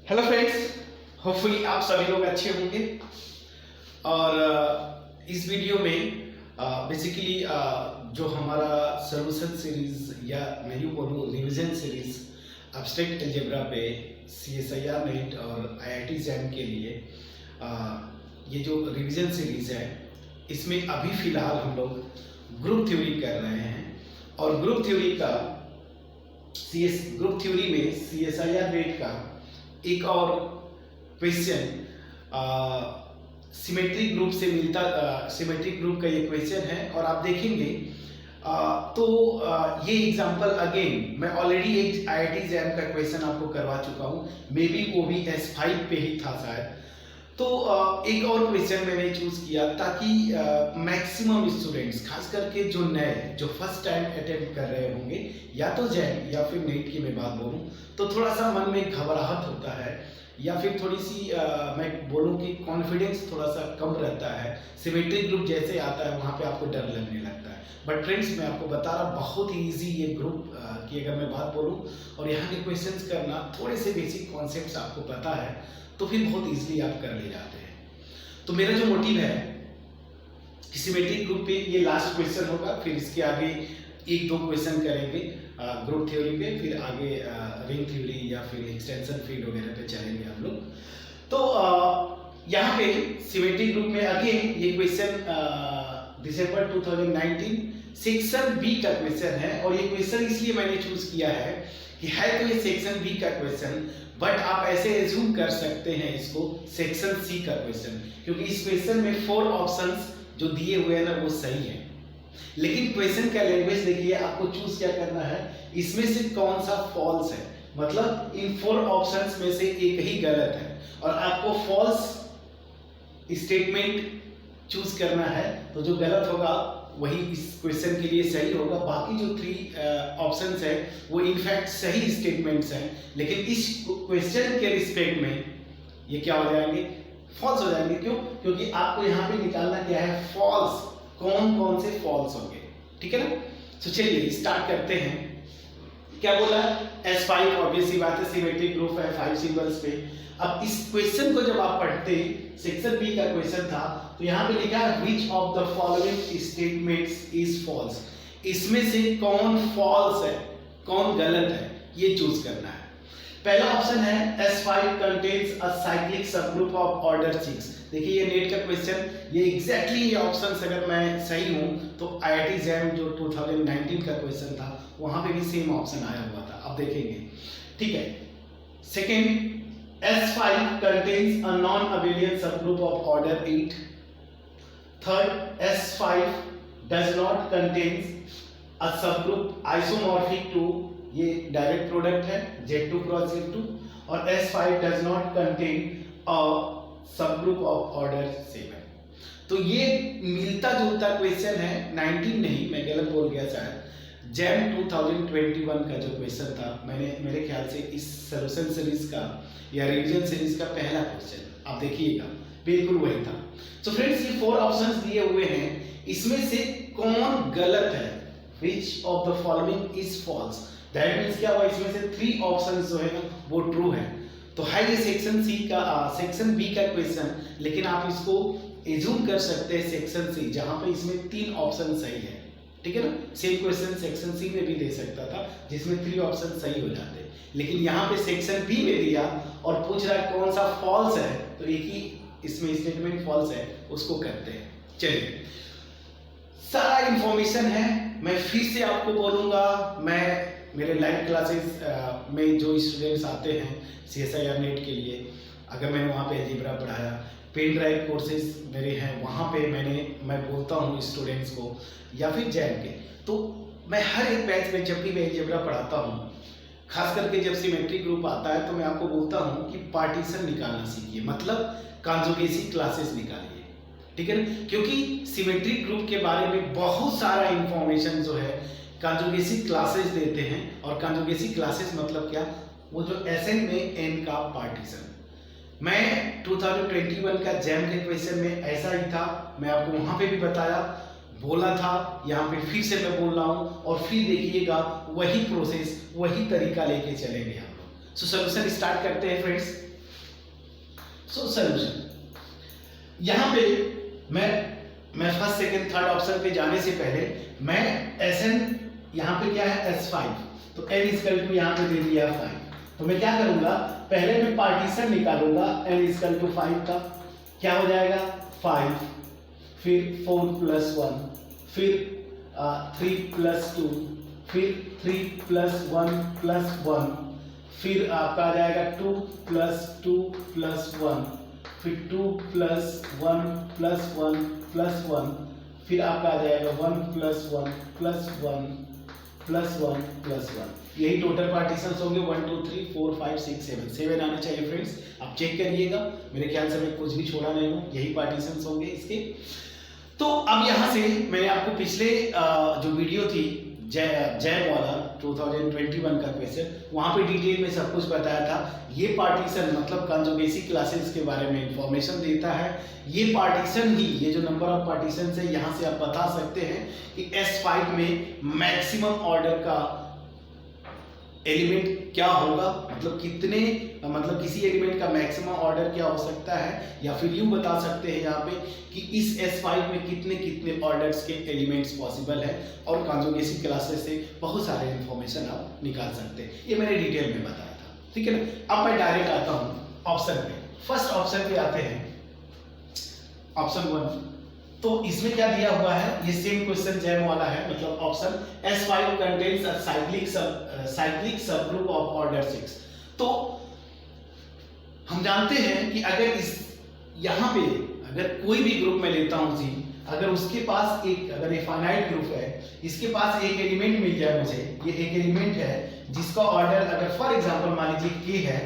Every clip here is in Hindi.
हेलो फ्रेंड्स, होपफुली आप सभी लोग अच्छे होंगे। और इस वीडियो में बेसिकली जो हमारा सॉल्यूशन सीरीज या मैं यूँ बोलूँ रिवीजन सीरीज एब्स्ट्रैक्ट अलजेब्रा पे CSIR नेट और IIT जैम के लिए ये जो रिवीजन सीरीज है इसमें अभी फ़िलहाल हम लोग ग्रुप थ्योरी कर रहे हैं। और ग्रुप थ्योरी में CSIR नेट का एक और क्वेश्चन सिमेट्रिक ग्रुप से मिलता, सिमेट्रिक ग्रुप का ये क्वेश्चन है और आप देखेंगे ये एग्जांपल अगेन मैं ऑलरेडी एक IIT जैम का क्वेश्चन आपको करवा चुका हूँ, मे बी वो भी S5 पे ही था शायद। तो एक और क्वेश्चन मैंने चूज किया ताकि मैक्सिमम स्टूडेंट्स खास करके जो नए जो फर्स्ट टाइम अटेम्प्ट कर रहे होंगे या तो जैम या फिर नेट की मैं बात बोलूँ तो थोड़ा सा मन में घबराहट होता है या फिर थोड़ी सी मैं बोलूँ कि कॉन्फिडेंस थोड़ा सा कम रहता है। सिमेट्रिक ग्रुप जैसे आता है वहाँ पे आपको डर लगने लगता है। बट फ्रेंड्स मैं आपको बता रहा बहुत ही ईजी ये ग्रुप की अगर मैं बात बोलूँ और यहाँ के क्वेश्चंस करना थोड़े से बेसिक कॉन्सेप्ट्स आपको पता है तो फिर बहुत इजीली आप कर ले जाते हैं। तो मेरा जो मोटिव है कि सिमेट्रिक ग्रुप पे ये लास्ट क्वेश्चन होगा, फिर इसके आगे एक दो क्वेश्चन करेंगे ग्रुप थ्योरी पे, फिर आगे रिंग थ्योरी या फिर एक्सटेंशन फील्ड वगैरह पे चलेंगे हम लोग। तो यहाँ पे सिमेट्रिक ग्रुप में अगेन ये क्वेश्चन दिसंबर 2019 सेक्शन बी का क्वेश्चन है। और ये क्वेश्चन इसलिए मैंने चूज किया है कि है तो ये सेक्शन बी का क्वेश्चन, बट आप ऐसे एज्यूम कर सकते हैं इसको सेक्शन सी का क्वेश्चन, क्योंकि इस क्वेश्चन में 4 ऑप्शंस जो दिए हुए हैं ना वो सही है। लेकिन क्वेश्चन का लैंग्वेज देखिए, आपको चूज क्या करना है, इसमें से कौन सा फॉल्स है, मतलब इन 4 ऑप्शंस में से एक ही गलत है और आपको फॉल्स स्टेटमेंट चूज करना है। तो जो गलत होगा वही इस क्वेश्चन के लिए सही होगा। बाकी जो 3 ऑप्शंस है वो इनफैक्ट सही स्टेटमेंट्स हैं, लेकिन इस क्वेश्चन के रिस्पेक्ट में ये क्या हो जाएंगे, फॉल्स हो जाएंगे। क्यों? क्योंकि आपको यहाँ पे निकालना क्या है, फॉल्स, कौन कौन से फॉल्स होंगे। ठीक है ना। तो चलिए स्टार्ट करते हैं। क्या बोला, S5 ऑब्वियस सी बात है, सिमेट्रिक ग्रुप है 5 सिंबल्स पे। अब इस क्वेश्चन को जब आप पढ़ते, सेक्शन बी का क्वेश्चन था, तो यहाँ पे लिखा है which of the following statements is false, इसमें से कौन फॉल्स है कौन गलत है ये चूज करना है। पहला ऑप्शन है S5 contains a cyclic subgroup of order 6। देखिए ये नेट का क्वेश्चन, ये एग्जैक्टली ये ऑप्शंस अगर मैं सही हूं तो IIT जैम जो 2019 का क्वेश्चन था वहां पे भी सेम ऑप्शन आया हुआ था, आप देखेंगे। ठीक है। Second, S5 contains a non-abelian subgroup of order 8. Third, S5 does not contains a subgroup isomorphic to, ये डायरेक्ट प्रोडक्ट है Z2 क्रॉस Z2, और S5 does not contain a subgroup of order 7। तो ये मिलता जुलता क्वेश्चन है, 19 नहीं, मैं गलत बोल गया शायद, जैम 2021 का जो क्वेश्चन था, मेरे ख्याल से इस सॉल्यूशन सीरीज का या रिवीजन सीरीज का पहला क्वेश्चन आप देखिएगा, बिल्कुल वही था। तो फ्रेंड्स ये 4 ऑप्शंस दिए हुए हैं, इसमें से कौन गलत है, which of the following is false, that means क्या हुआ, इसमें से 3 ऑप्शंस जो है ना वो ट्रू है। तो है ये सेक्शन बी का क्वेश्चन, लेकिन आप इसको एज्यूम कर सकते हैं सेक्शन सी, जहां पे इसमें 3 ऑप्शन सही है। ठीक है ना। सेम क्वेश्चन सेक्शन सी में भी दे सकता था जिसमें 3 ऑप्शन सही हो जाते, लेकिन यहाँ पे सेक्शन बी में दिया और पूछ रहा है कौन सा फॉल्स है, तो एक ही इसमें स्टेटमेंट फॉल्स है, उसको करते हैं। चलिए सारा इंफॉर्मेशन है, मैं फिर से आपको बोलूंगा, मैं मेरे लाइव क्लासेस में जो स्टूडेंट्स आते हैं CSIR नेट के लिए, अगर मैंने वहाँ पे अलजेब्रा पढ़ाया, पेन ड्राइव कोर्सेज मेरे हैं, वहाँ पे मैं बोलता हूँ स्टूडेंट्स को, या फिर जैम के, तो मैं हर एक बैच में जब भी मैं अलजेब्रा पढ़ाता हूँ, खास करके जब सिमेट्रिक ग्रुप आता है, तो मैं आपको बोलता हूँ कि पार्टीशन निकालना सीखिए, मतलब कॉन्जुगेसी क्लासेस निकालिए। ठीक है ना। क्योंकि सिमेट्रिक ग्रुप के बारे में बहुत सारा इंफॉर्मेशन जो है कॉन्जुगेसी क्लासेस देते हैं, और कॉन्जुगेसी क्लासेस मतलब क्या, वो जो SN में n का पार्टीशन। मैं 2021 का जैम के क्वेश्चन में ऐसा ही था, मैं आपको वहां पे भी बताया, बोला था, यहाँ पे फिर से मैं बोल रहा हूँ, और फिर देखिएगा वही प्रोसेस वही तरीका लेके चलेंगे हम लोग। सो सॉल्यूशन स्टार्ट करते हैं फ्रेंड्स। सो सॉल्यूशन यहाँ पे मैं फर्स्ट सेकंड थर्ड ऑप्शन पे जाने से पहले मैं Sn यहाँ पे क्या है S5, तो n इक्वल टू यहाँ पे दे दिया 5, तो मैं क्या करूंगा पहले मैं पार्टीशन निकालूंगा n इक्वल टू 5 का, क्या हो जाएगा 5, फिर 4 प्लस 1, फिर 3 प्लस 2, फिर 3 प्लस 1 प्लस 1, फिर आपका आ जाएगा 2 प्लस 2 प्लस 1, फिर 2 प्लस 1 प्लस 1 प्लस 1, फिर आपका आ जाएगा 1 प्लस 1 प्लस 1 प्लस 1 प्लस 1। यही टोटल पार्टीशंस होंगे 1 2 3 4 5 6 7 आने चाहिए फ्रेंड्स, आप चेक करिएगा, मेरे ख्याल से मैं कुछ भी छोड़ा नहीं हूँ, यही पार्टीशंस होंगे इसके। तो अब यहाँ से मैंने आपको पिछले जो वीडियो थी जय वाला 2021 का क्वेश्चन, वहाँ पे डिटेल में सब कुछ बताया था। ये पार्टीशन मतलब कंजुगेसी क्लासेस के बारे में इंफॉर्मेशन देता है। ये पार्टीशन ही, ये जो नंबर ऑफ पार्टीशन है, यहाँ से आप बता सकते हैं कि S5 में मैक्सिमम ऑर्डर का एलिमेंट क्या होगा, मतलब कितने, मतलब किसी एलिमेंट का मैक्सिमम ऑर्डर क्या हो सकता है, या फिर यूं बता सकते हैं यहाँ पे कि इस S5 में कितने कितने ऑर्डर्स के एलिमेंट्स पॉसिबल है, और कंजुगेसी क्लासेस से बहुत सारे इंफॉर्मेशन आप निकाल सकते हैं। ये मैंने डिटेल में बताया था, ठीक है ना। अब मैं डायरेक्ट आता हूँ ऑप्शन पे। फर्स्ट ऑप्शन पे आते हैं, ऑप्शन 1। तो इसमें क्या दिया हुआ है, ये सेम क्वेश्चन जैम वाला है, मतलब option S5 contains a cyclic subgroup of order 6। तो हम जानते हैं कि अगर इस यहाँ पे अगर कोई भी ग्रुप में लेता हूँ जी, अगर उसके पास एक, अगर ये फाइनाइट ग्रुप है, इसके पास एक एलिमेंट मिल जाए मुझे, ये एक एलिमेंट है जिसका ऑर्डर अगर फॉर एग्जांपल मान लीजिए k है,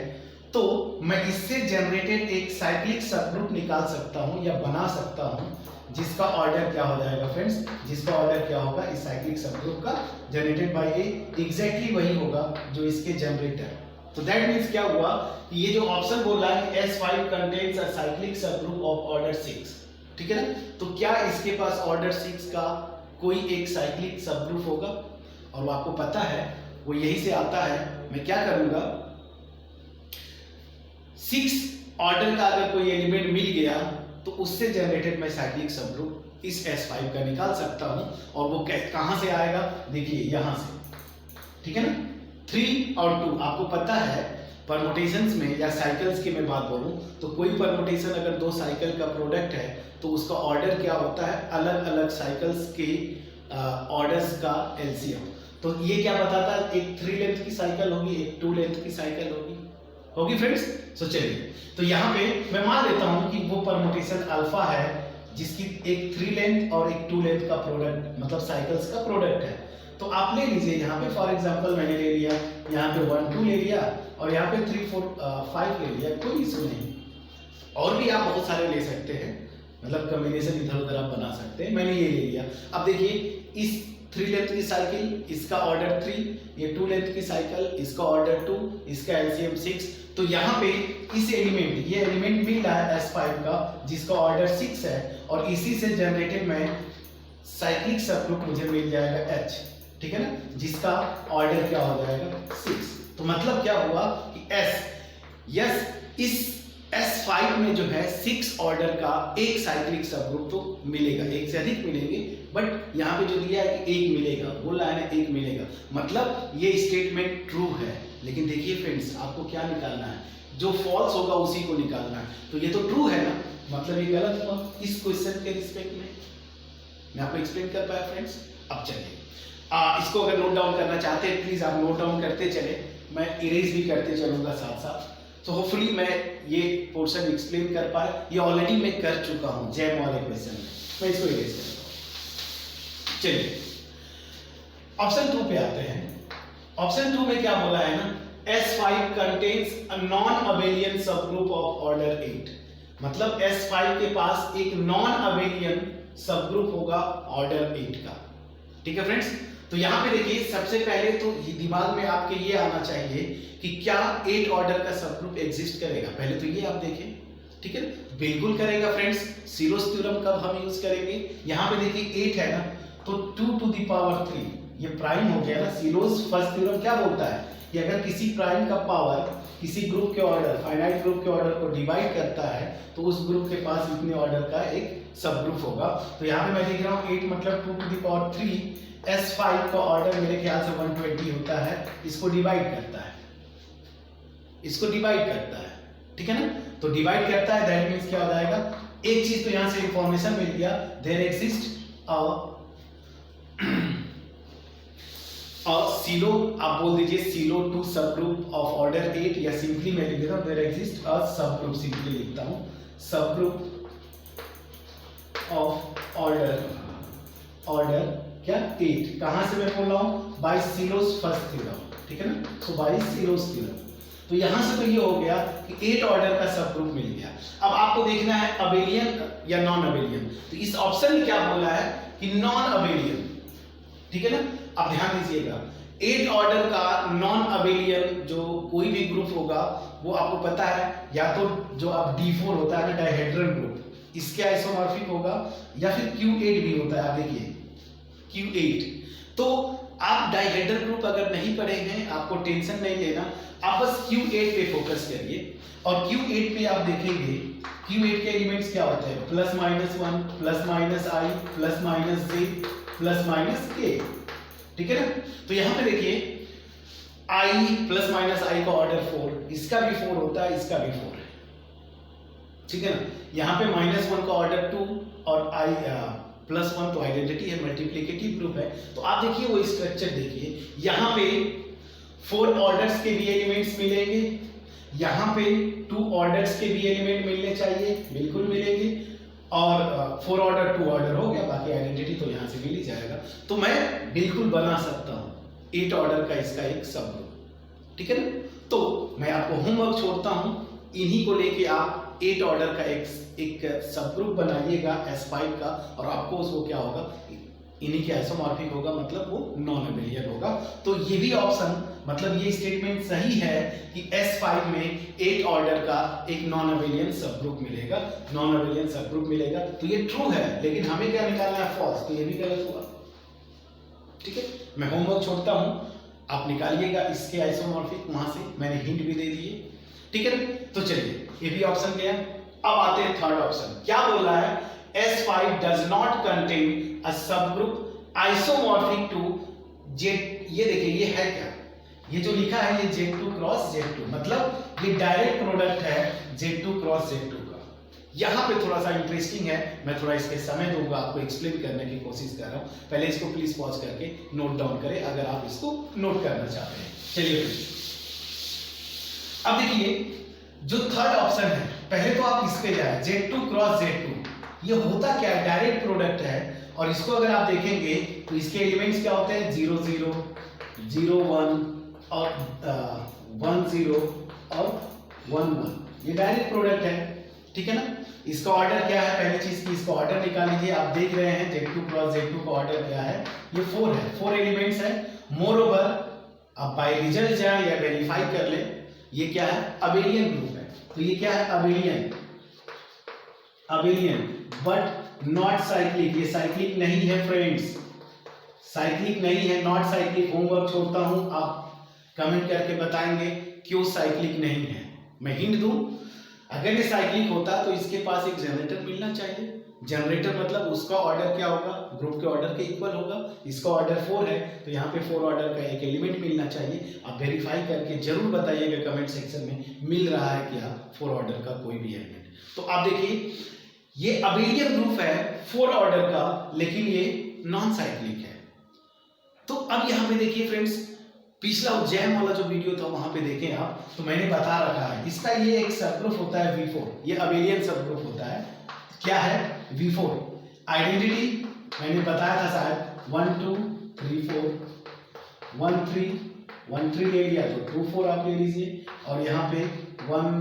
तो मैं इससे जनरेटेड एक साइक्लिक सबग्रुप निकाल सकता हूँ या बना सकता हूँ, जिसका ऑर्डर क्या हो जाएगा फ्रेंड्स, जिसका ऑर्डर क्या होगा इस साइक्लिक सबग्रुप का जनरेटेड बाय ए, एग्जैक्टली वही होगा जो इसके जनरेटर। तो दैट मींस क्या हुआ कि ये जो ऑप्शन बोल रहा है कि S5 contains a cyclic subgroup of order 6, ठीक है ना। तो क्या इसके पास ऑर्डर 6 का कोई एक साइक्लिक सबग्रुप होगा, और वो आपको पता है वो यही से आता है। मैं क्या करूंगा, 6 ऑर्डर का अगर कोई एलिमेंट मिल गया तो उससे जनरेटेड मैं साइक्लिक सबग्रुप इस S5 का निकाल सकता हूं, और वो कहां से आएगा, देखिए यहां से, ठीक है ना। 3 और 2 आपको पता है परमुटेशंस में या साइकिल्स की मैं बात बोलूं तो कोई परमुटेशन अगर दो साइकिल का प्रोडक्ट है तो उसका ऑर्डर क्या होता है, अलग अलग साइकिल्स के ऑर्डर्स का एलसीएम। तो ये क्या बताता है, एक 3 लेंथ की साइकिल होगी, एक 2 लेंथ की साइकिल होगी फ्रेंड्स। तो चलिए, तो यहाँ पे मैं मान लेता हूँ कि वो परमुटेशन अल्फा है जिसकी एक 3 लेंथ और एक 2 लेंथ का प्रोडक्ट, मतलब साइकिल्स का प्रोडक्ट है। तो आप ले लीजिए यहाँ पे फॉर एग्जांपल मैंने ले लिया, यहाँ पे 1 2 ले लिया, और यहाँ पे 3 4 5 ले लिया, कोई इशू नहीं। और भी आप बहुत सारे ले सकते हैं, मतलब कॉम्बिनेशन इधर उधर आप बना सकते हैं, मैंने ये ले लिया। अब देखिए इस 3 लेंथ की साइकिल, इसका ऑर्डर 3, ये 2 लेंथ की साइकिल, इसका ऑर्डर 2, इसका एलसीएम 6। तो यहाँ पे इस एलिमेंट, ये एलिमेंट मिल रहा है S5 का जिसका ऑर्डर 6 है, और इसी से जनरेटेड में साइक्लिक सबग्रुप मुझे मिल जाएगा H, ठीक है ना, जिसका ऑर्डर क्या हो जाएगा 6। तो मतलब क्या हुआ कि इस S5 में जो है 6 ऑर्डर का एक साइक्लिक सबग्रुप तो मिलेगा, एक से अधिक मिलेंगे, बट यहाँ पे जो दिया है कि एक मिलेगा, बोल रहा है ना एक मिलेगा, मतलब ये स्टेटमेंट ट्रू है। लेकिन देखिए फ्रेंड्स, आपको क्या निकालना है, जो फॉल्स होगा उसी को निकालना है। तो ये तो ट्रू है ना, मतलब ये गलत हुआ इस क्वेश्चन के रिस्पेक्ट में। मैं आपको एक्सप्लेन कर पाया फ्रेंड्स। अब चलिए इसको अगर नोट डाउन करना चाहते हैं प्लीज आप नोट डाउन करते चले, मैं इरेज भी करते चलूंगा साथ साथ। तो होपफुली मैं ये पोर्शन एक्सप्लेन कर पाए, ये ऑलरेडी मैं कर चुका हूं जैम वाले क्वेश्चन में, मैं इसको इरेज करता हूं। चलिए ऑप्शन 2 पे आते हैं। ऑप्शन 2 में क्या बोला है ना, S5 contains a non abelian subgroup of order 8, मतलब S5 के पास एक नॉन अबेलियन सबग्रुप होगा ऑर्डर 8 का, ठीक है फ्रेंड्स। तो यहाँ पे देखिए सबसे पहले तो दिमाग में आपके ये आना चाहिए कि क्या 8 ऑर्डर का सबग्रुप एग्जिस्ट करेगा, पहले तो ये आप देखें, ठीक है, बिल्कुल करेगा फ्रेंड्स। सीरोज थ्योरम कब हम यूज करेंगे, यहाँ पे देखिए 8 है ना, तो 2 टू द पावर 3 ये प्राइम हो गया ना। सीरोज फर्स्ट थ्योरम क्या बोलता है, कि अगर किसी प्राइम का पावर किसी ग्रुप के ऑर्डर, फाइनाइट ग्रुप के ऑर्डर को डिवाइड करता है तो उस ग्रुप के पास इतने ऑर्डर का एक सब ग्रुप होगा। तो यहाँ पे मैं देख रहा हूँ 8 मतलब 2 to the power 3 S5 का ऑर्डर मेरे ख्याल से 120 होता है, इसको डिवाइड करता है, इसको डिवाइड करता है, ठीक है ना। तो डिवाइड करता है, दैट मींस क्या हो जाएगा, एक चीज तो यहाँ से इंफॉर्मेशन मिल गया, देयर एग्जिस्ट सीलो, आप बोल दीजिए सीलो टू सब ग्रुप ऑफ ऑर्डर 8, या सिंपली मैं लिख देता हूं देयर एग्जिस्ट अ सब ग्रुप, सिंपली लिखता हूं सब ग्रुप ऑफ ऑर्डर क्या 8। कहां से मैं बोल रहा हूं, बाय सीलोस फर्स्ट थ्योरम, ठीक है ना। सो बाय सीलोस थ्योरम, तो यहां से तो ये हो गया कि 8 ऑर्डर का सब ग्रुप मिल गया। अब आपको देखना है अबेलियन या नॉन अबेलियन, तो इस ऑप्शन में क्या बोला है कि नॉन अबेलियन, ठीक है ना। अब ध्यान दीजिएगा 8 ऑर्डर का नॉन अबेलियन जो कोई भी ग्रुप होगा वो आपको पता है, या तो जो अब D4 होता है ना डायहेड्रल ग्रुप, इसके आइसोमॉर्फिक होगा, या फिर Q8 भी होता है, आप देखिए Q8। तो आप डायहेड्रल ग्रुप अगर नहीं पढ़े हैं, आपको टेंशन नहीं लेना, आप बस Q8 पे फोकस करिए। और Q8 पे आप देखेंगे Q8 के एलिमेंट्स क्या होते हैं, +-1 +-i +-j +-k, ठीक है ना। तो यहां पे देखिए i +-i का ऑर्डर 4, इसका भी 4 होता है, इसका भी 4 है, ठीक है ना। यहाँ पे -1 का ऑर्डर 2 और i +1 तो आइडेंटिटी है, मल्टीप्लिकेटिव ग्रुप है। तो आप देखिए वो स्ट्रक्चर देखिए, यहाँ पे 4 ऑर्डर्स के भी एलिमेंट्स मिलेंगे, यहाँ पे 2 ऑर्डर्स के भी एलिमेंट मिलने चाहिए, बिल्कुल मिलेंगे, और 4 ऑर्डर 2 ऑर्डर हो गया, बाकी आइडेंटिटी तो यहाँ से मिल ही जाएगा। तो मैं बिल्कुल बना सकता हूँ 8 ऑर्डर का इसका एक सब ग्रुप, ठीक है ना। तो मैं आपको होमवर्क छोड़ता हूँ, इन्हीं को लेके आप 8 ऑर्डर का एक सब ग्रुप बनाइएगा S5 का, और आपको उसको क्या होगा, इन्हीं के आइसोमॉर्फिक होगा, मतलब वो नॉन अबेलियन होगा। तो ये भी ऑप्शन, मतलब ये स्टेटमेंट सही है कि S5 में 8 ऑर्डर का एक नॉन अबेलियन सब ग्रुप मिलेगा, नॉन अबेलियन सब ग्रुप मिलेगा। तो ये ट्रू है, लेकिन हमें क्या निकालना है, फॉल्स, तो ये भी गलत हुआ, ठीक है। मैं होमवर्क छोड़ता हूं, आप निकालिएगा इसके आइसोमॉर्फिक, वहां से मैंने हिंट भी दे दिए, ठीक है ना। तो चलिए ये भी ऑप्शन गया। अब आते हैं थर्ड ऑप्शन, क्या बोल रहा है, S5 does not contain a subgroup isomorphic to Z। ये देखिए ये है क्या, ये जो लिखा है ये Z2 क्रॉस Z2, मतलब ये डायरेक्ट प्रोडक्ट है Z2 क्रॉस Z2 का। यहाँ पे थोड़ा सा इंटरेस्टिंग है, मैं थोड़ा इसके समय दूंगा, आपको एक्सप्लेन करने की कोशिश कर रहा हूँ। पहले इसको प्लीज पॉज करके नोट डाउन करें अगर आप इसको नोट करना चाहते हैं। चलिए अब देखिए जो थर्ड ऑप्शन है, पहले तो आप इस पे जाए Z2 क्रॉस Z2, ये होता क्या है, डायरेक्ट प्रोडक्ट है, और इसको अगर आप देखेंगे तो इसके एलिमेंट्स क्या होते हैं, 0 0 0 1 और 1 0 और 1 1, ये डायरेक्ट प्रोडक्ट है, ठीक है ना। इसका ऑर्डर क्या है, पहली चीज की इसका ऑर्डर निकाल लीजिए। आप देख रहे हैं Z2 क्रॉस Z2 का ऑर्डर क्या है, ये 4 है, 4 एलिमेंट्स है। मोर ओवर आप बाय रिजल्ट जाए या वेरीफाई कर ले, ये क्या है, अबेलियन ग्रुप है। तो ये क्या है, abelian, abelian but not cyclic, ये साइक्लिक नहीं है फ्रेंड्स, साइक्लिक नहीं है, नॉट साइक्लिक। होमवर्क छोड़ता हूं, आप कमेंट करके बताएंगे क्यों साइक्लिक नहीं है। मैं हिंट दूं, अगर ये साइक्लिक होता तो इसके पास एक जनरेटर मिलना चाहिए। जनरेटर मतलब उसका ऑर्डर क्या होगा, ग्रुप के ऑर्डर के इक्वल होगा। इसका ऑर्डर 4 है तो यहाँ पे 4 ऑर्डर का एक एलिमेंट मिलना चाहिए। आप वेरीफाई करके जरूर बताइएगा कमेंट सेक्शन में, मिल रहा है क्या 4 ऑर्डर का कोई भी एलिमेंट। तो आप देखिए ये अबेलियन ग्रुप है 4 ऑर्डर का, लेकिन ये नॉन साइक्लिक है। तो अब यहाँ पे देखिए फ्रेंड्स, पिछला उज्जैन वाला जो वीडियो था वहां पे देखें आप, तो मैंने बता रखा है इसका ये एक सब ग्रुप होता है V4, ये अबेलियन सब ग्रुप होता है। क्या है, V4। आइडेंटिटी मैंने बताया था शायद 1 2 3 4 1 3 1 3 ले लिया तो 2 4 आप ले लीजिए, और यहाँ पे 1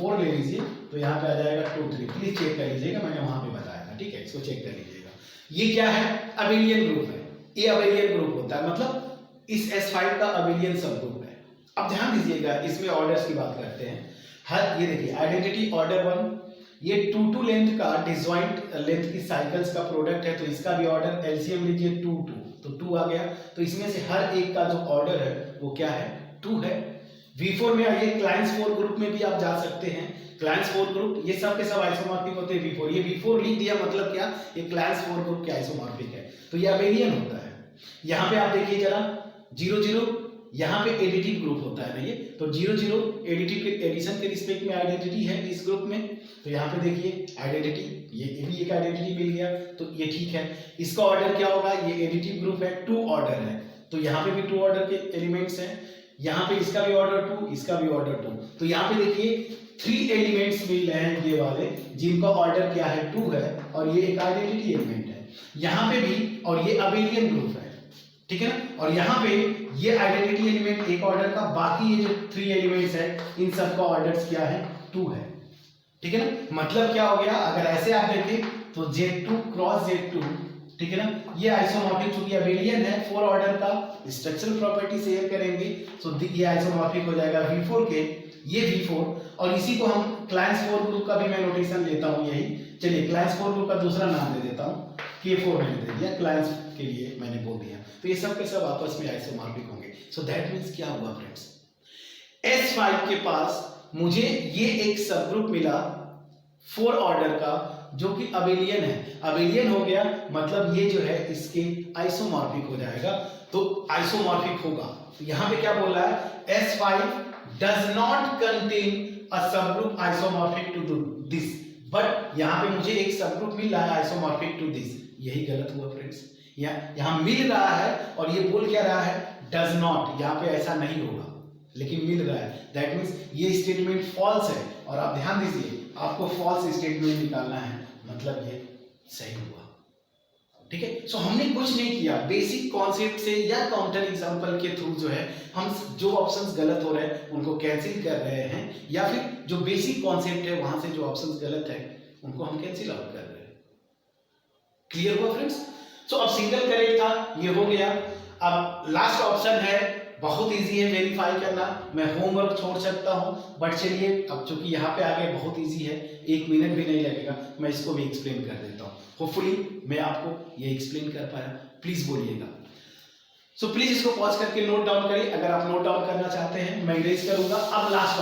4 ले लीजिए तो यहाँ पे आ जाएगा 2 3। प्लीज चेक कर लीजिएगा, मैंने वहां पे बताया था, ठीक है, इसको चेक कर लीजिएगा। ये क्या है, अबेलियन ग्रुप है, ये अबेलियन ग्रुप होता है, मतलब इस S5 का अबेलियन सब ग्रुप है। अब ध्यान दीजिएगा, इसमें ऑर्डर्स की बात करते हैं। हर ये देखिए आइडेंटिटी ऑर्डर 1, ये 2 2 लेंथ का डिसजॉइंट लेंथ की साइकिल्स का प्रोडक्ट है, तो इसका भी ऑर्डर एलसीएम लीजिए 2 2, तो 2 आ गया। तो इसमें से हर एक का जो ऑर्डर है वो क्या है, 2 है। V4 में आइए, क्लाइंस 4 ग्रुप में भी आप जा सकते हैं। क्लाइंस 4 ग्रुप ये सब के सब आइसोमॉर्फिक होते हैं V4। ये V4 लिख दिया मतलब क्या, ये क्लाइंस 4 ग्रुप के आइसोमॉर्फिक है, तो ये अबेलियन होता है। यहाँ पे आप देखिए जरा 0 0, यहाँ पे एडिटिव ग्रुप होता है ना ये, तो 0 0 एडिटिव के एडिशन के रिस्पेक्ट में आइडेंटिटी है इस ग्रुप में, तो यहाँ पे देखिए आइडेंटिटी, ये भी एक आइडेंटिटी मिल गया, तो ये ठीक है। इसका ऑर्डर क्या होगा, ये एडिटिव ग्रुप है, 2 ऑर्डर है, तो यहाँ पे भी 2 ऑर्डर के एलिमेंट्स हैं, यहाँ पे इसका भी ऑर्डर 2, इसका भी ऑर्डर 2, तो यहाँ पे देखिए 3 एलिमेंट्स मिल रहे हैं ये वाले, जिनका ऑर्डर क्या है 2 है, और ये एक आइडेंटिटी एलिमेंट है यहाँ पे भी, और ये अबेलियन ग्रुप है, ठीक है ना। और यहाँ पे ये आइडेंटिटी एलिमेंट एक ऑर्डर का, बाकी ये जो 3 एलिमेंट्स है इन सब का ऑर्डर्स क्या है 2 है, ठीक है ना। मतलब क्या हो गया, अगर ऐसे आप देखें तो Z2 क्रॉस Z2, ठीक है ना, ये आइसोमॉर्फिक चूंकि अबेलियन है 4 ऑर्डर का, स्ट्रक्चरल प्रॉपर्टी शेयर करेंगे, तो ये आइसोमॉर्फिक हो जाएगा V4 के, ये V4, और इसी को हम क्लाइंस 4 ग्रुप का भी मैं नोटेशन लेता हूं यही। चलिए क्लाइंस 4 ग्रुप का दूसरा नाम दे देता हूं, K4 मैंने दे दिया, क्लाइंस के लिए मैंने बोल दिया, तो ये सब के सब आपस में आइसोमॉर्फिक होंगे। सो दैट मींस क्या हुआ फ्रेंड्स, S5 के पास मुझे ये एक सब ग्रुप मिला 4 ऑर्डर का जो कि अबेलियन है, अबेलियन हो गया मतलब ये जो है इसके आइसोमॉर्फिक हो जाएगा, तो आइसोमॉर्फिक होगा। तो यहां पे क्या बोल रहा है, S5 does not contain a subgroup isomorphic to this, but यहां पे मुझे एक सबग्रुप मिल रहा है आइसोमॉर्फिक टू दिस, यही गलत हुआ फ्रेंड्स। यहां मिल रहा है और ये बोल क्या रहा है, डज नॉट, यहां पे ऐसा नहीं होगा लेकिन मिल रहा है, दैट मींस ये स्टेटमेंट फॉल्स है, और आप ध्यान दीजिए आपको फॉल्स स्टेटमेंट निकालना है, मतलब ये सही हुआ, ठीक है। सो हमने कुछ नहीं किया, बेसिक कॉन्सेप्ट से या काउंटर एग्जांपल के थ्रू जो है हम जो ऑप्शंस गलत हो रहे हैं उनको कैंसिल कर रहे हैं, या फिर जो बेसिक कॉन्सेप्ट है वहां से जो ऑप्शंस गलत है उनको हम कैंसिल आउट कर रहे हैं। क्लियर हुआ फ्रेंड्स। सो अब सिंगल करेक्ट था, ये हो गया। अब लास्ट ऑप्शन है, बहुत इजी है वेरीफाई करना, मैं होमवर्क छोड़ सकता हूं, बट चलिए अब चूंकि यहाँ पे आगे बहुत इजी है, 1 मिनट भी नहीं लगेगा, मैं इसको भी एक्सप्लेन कर देता हूं। होपफुली मैं आपको ये एक्सप्लेन कर पाया, प्लीज बोलिएगा। सो प्लीज इसको पॉज करके नोट डाउन करिए, अगर आप नोट डाउन करना चाहते हैं मैं इरेज करूंगा। अब लास्ट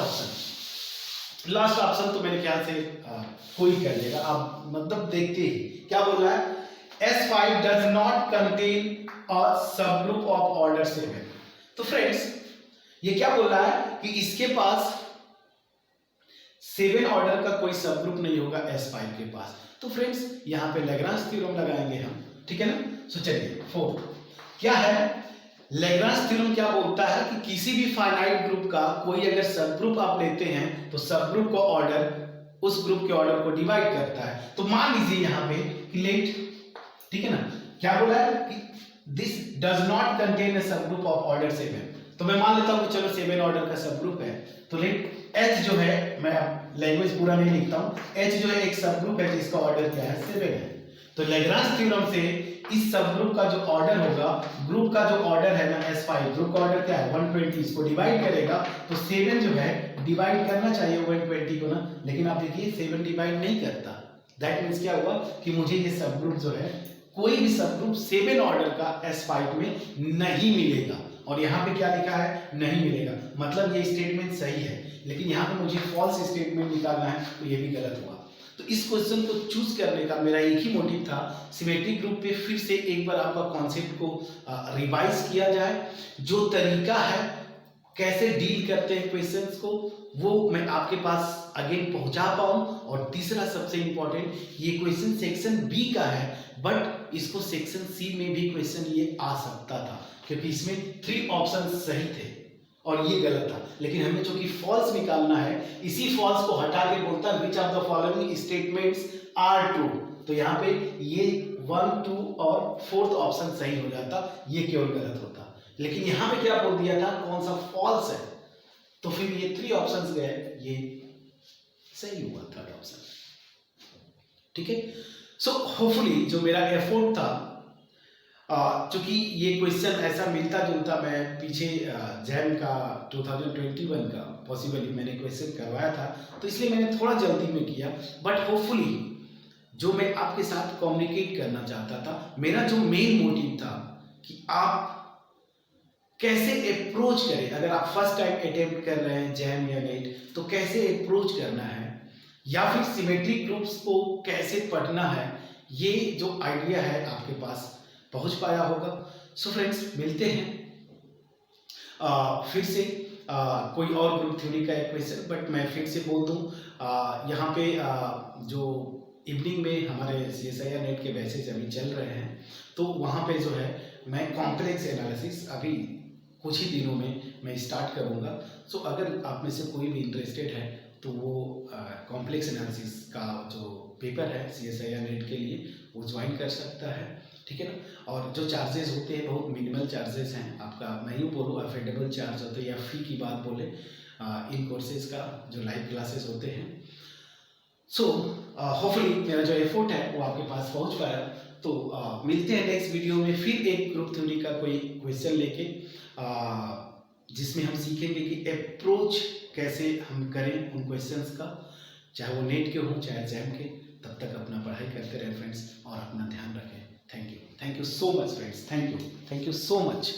ऑप्शन तो मेरे ख्याल से कोई कर लेगा, आप मतलब देखते ही क्या बोल रहा है, S5 does not contain a subgroup of order 7। तो फ्रेंड्स ये क्या बोल रहा है कि इसके पास 7 ऑर्डर का कोई सबग्रुप नहीं होगा S5 के पास। तो फ्रेंड्स यहां पे लैग्रांज थ्योरम लगाएंगे हम, ठीक है ना। सो चलिए 4 क्या है, लैग्रांज थ्योरम क्या बोलता है कि किसी भी फाइनाइट ग्रुप का कोई अगर सबग्रुप आप लेते हैं तो सबग्रुप का ऑर्डर उस ग्रुप के ऑर्डर को डिवाइड करता है। तो मान लीजिए यहां पे लेट, ठीक है ना, क्या बोला है कि this does not contain a subgroup of order 7, तो मैं मान लेता हूं कि चलो 7 ऑर्डर का सबग्रुप है, तो लेट H जो है, मैं लैंग्वेज पूरा नहीं लिखता हूं, H जो है एक सबग्रुप है जिसका ऑर्डर क्या है 7 है। तो लैग्रांज थ्योरम से इस सबग्रुप का जो ऑर्डर होगा, ग्रुप का जो ऑर्डर है ना S5, ग्रुप का ऑर्डर क्या है 120, इसको डिवाइड करेगा तो 7 जो है डिवाइड करना चाहिए 120 को ना, लेकिन आप देखिए 7 डिवाइड नहीं करता। दैट मींस क्या हुआ कि मुझे ये सबग्रुप जो है कोई भी सबग्रुप 7 ऑर्डर का S5 में नहीं मिलेगा, और यहाँ पे क्या लिखा है नहीं मिलेगा, मतलब ये स्टेटमेंट सही है, लेकिन यहाँ पे मुझे फॉल्स स्टेटमेंट निकालना है, तो ये भी गलत हुआ। तो इस क्वेश्चन को चूज करने का मेरा एक ही मोटिव था, सिमेट्रिक ग्रुप पे फिर से एक बार आपका कॉन्सेप्ट को रिवाइज किया जाए, जो तरीका है कैसे डील करते हैं क्वेश्चंस को वो मैं आपके पास अगेन पहुंचा पाऊं। और तीसरा सबसे इंपॉर्टेंट, ये क्वेश्चन सेक्शन बी का है, बट इसको सेक्शन सी में भी क्वेश्चन ये आ सकता था, क्योंकि इसमें 3 ऑप्शन सही थे और ये गलत था, लेकिन हमें चूंकि फॉल्स निकालना है, इसी फॉल्स को हटा के बोलता है which of the following statements are true, तो यहाँ पे ये 1, 2 और 4th ऑप्शन सही हो जाता, ये केवल गलत होता। लेकिन यहाँ पे क्या बोल दिया था, कौन सा फॉल्स है, तो फिर ये 3 ऑप्शंस गए, ये सही हुआ 3rd ऑप्शन, ठीक है। सो होपफुली जो मेरा एफर्ट था, चूंकि ये क्वेश्चन ऐसा मिलता जुलता, मैं पीछे जैम का 2021 का पॉसिबली मैंने क्वेश्चन करवाया था, तो इसलिए मैंने थोड़ा जल्दी में किया, बट होपफुली जो मैं आपके साथ कम्युनिकेट करना चाहता था, मेरा जो मेन मोटिव था कि आप कैसे अप्रोच करें। अगर आप फर्स्ट टाइम अटेम्प्ट कर रहे हैं जैम या नेट, तो कैसे अप्रोच करना है, या फिर सिमेट्रिक ग्रुप्स को कैसे पढ़ना है, ये जो आइडिया है आपके पास पहुंच पाया होगा। सो फ्रेंड्स, मिलते हैं फिर से कोई और ग्रुप थ्योरी का एक क्वेश्चन। बट मैं फिर से बोल दूं, यहाँ पे जो इवनिंग में हमारे CSIR नेट के बैचेज अभी चल रहे हैं, तो वहाँ पे जो है मैं कॉम्प्लेक्स एनालिसिस अभी कुछ ही दिनों में मैं स्टार्ट करूँगा। सो अगर आप में से कोई भी इंटरेस्टेड है तो वो कॉम्प्लेक्स एनालिसिस का जो पेपर है CSIR नेट के लिए वो ज्वाइन कर सकता है, ठीक है ना। और जो चार्जेस होते हैं बहुत मिनिमल चार्जेस हैं आपका, मैं यूँ बोलूँ अफोर्डेबल चार्ज होते हैं, या फी की बात बोले इन कोर्सेज का जो लाइव क्लासेस होते हैं। सो होपफुली मेरा जो एफर्ट है वो आपके पास पहुंच पाया। तो मिलते हैं नेक्स्ट वीडियो में फिर एक ग्रुप थ्योरी का कोई क्वेश्चन लेके, जिसमें हम सीखेंगे कि अप्रोच कैसे हम करें उन क्वेश्चंस का, चाहे वो नेट के हों चाहे जैम के। तब तक अपना पढ़ाई करते रहें फ्रेंड्स, और अपना ध्यान रखें। Thank you so much friends, thank you so much.